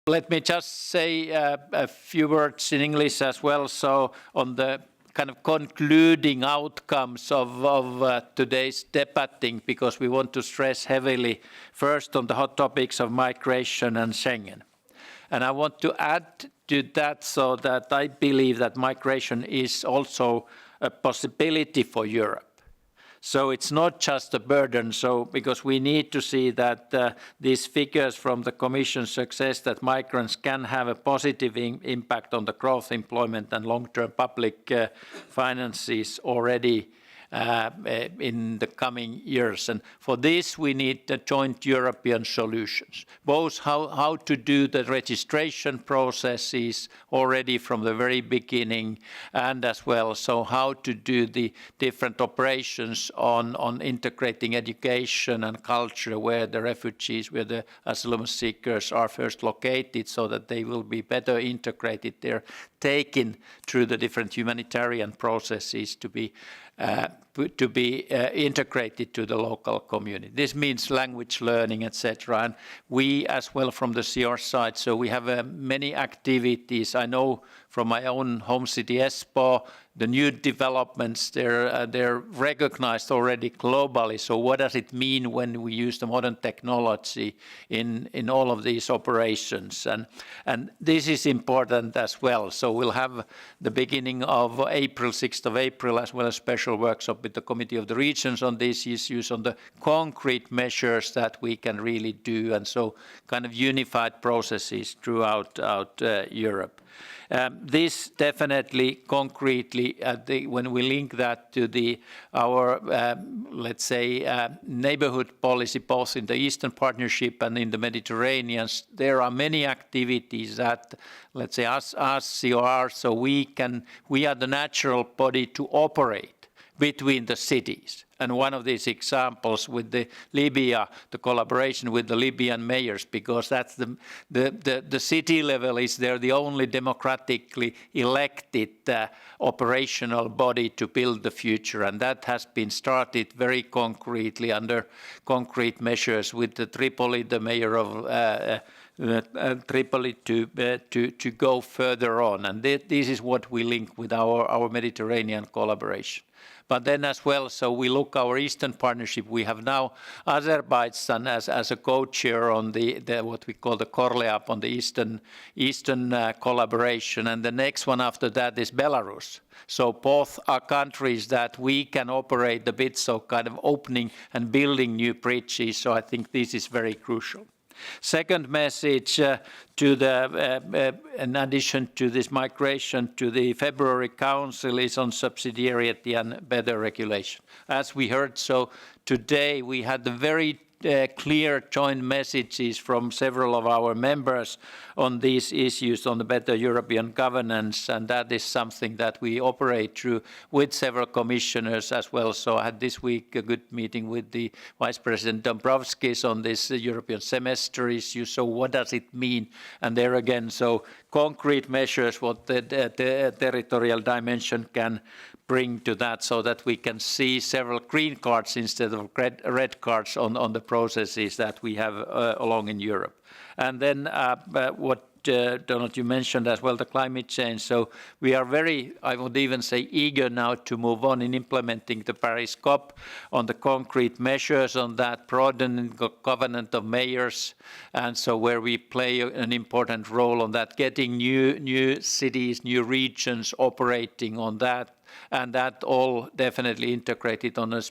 let me just say a few words in English as well. So on the kind of concluding outcomes of today's debating, because we want to stress heavily first on the hot topics of migration and Schengen. And I want to add to that so that I believe that migration is also a possibility for Europe. So it's not just a burden, because we need to see that these figures from the Commission suggest that migrants can have a positive impact on the growth, employment and long-term public finances already in the coming years. And for this, we need the joint European solutions, both how to do the registration processes already from the very beginning, and as well, so how to do the different operations on integrating education and culture where the refugees, where the asylum seekers are first located, so that they will be better integrated there, taken through the different humanitarian processes to be integrated to the local community. This means language learning, etc. And we as well from the CR side, so we have many activities. I know from my own home city, Espoo, the new developments, they're recognized already globally. So what does it mean when we use the modern technology in all of these operations? And this is important as well. So we'll have the beginning of April, 6th of April, as well as special workshop with the Committee of the Regions on these issues, on the concrete measures that we can really do, and so kind of unified processes throughout Europe. This definitely concretely, when we link that to our let's say, neighborhood policy, both in the Eastern Partnership and in the Mediterranean, there are many activities that, let's say, us COR, so we are the natural body to operate between the cities. And one of these examples with Libya, the collaboration with the Libyan mayors, because that's the city level is there the only democratically elected operational body to build the future. And that has been started very concretely under concrete measures with the Tripoli, the mayor of Tripoli, to go further on. And this is what we link with our Mediterranean collaboration. But then as well, so we look our Eastern Partnership. We have now Azerbaijan as a co-chair on the what we call the Corleap on the Eastern collaboration, and the next one after that is Belarus. So both are countries that we can operate a bit, so kind of opening and building new bridges. So I think this is very crucial. Second message to in addition to this migration to the February Council is on subsidiarity and better regulation. As we heard, so today we had the very clear joint messages from several of our members on these issues on the better European governance, and that is something that we operate through with several commissioners as well. So I had this week a good meeting with the Vice President Dombrovskis on this European semester issue. So what does it mean? And there again, so concrete measures, what the territorial dimension can bring to that, so that we can see several green cards instead of red cards on the processes that we have along in Europe. And then what Donald, you mentioned as well, the climate change. So we are very, I would even say, eager now to move on in implementing the Paris COP on the concrete measures on that, broadening the covenant of mayors, and so where we play an important role on that, getting new cities, new regions operating on that. And that all definitely integrated on a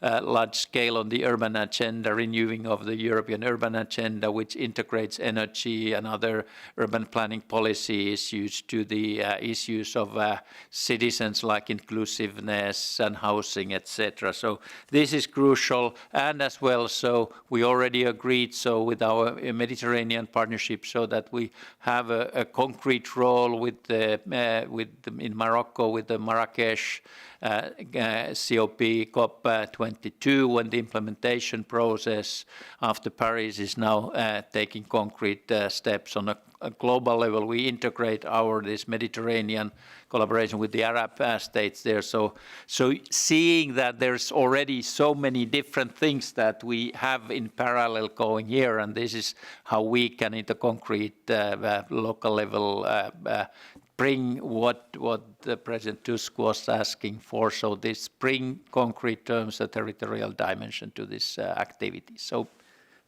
large scale on the urban agenda, renewing of the European urban agenda, which integrates energy and other urban planning policy issues to the issues of citizens like inclusiveness and housing, etc. So this is crucial. And as well, so we already agreed so with our Mediterranean partnership, so that we have a concrete role in Morocco ago with the Marrakesh COP COP22, when the implementation process after Paris is now taking concrete steps on a global level. We integrate this Mediterranean collaboration with the Arab states there. So seeing that there's already so many different things that we have in parallel going here, and this is how we can, in the concrete local level, bring what President Tusk was asking for. So this bring concrete terms, a territorial dimension to this activity. So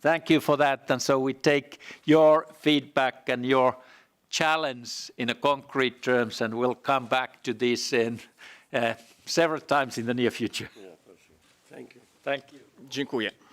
thank you for that. And so we take your feedback and your challenge in a concrete terms, and we'll come back to this in several times in the near future. Yeah, for sure. Thank you. Thank you. Dziękuję.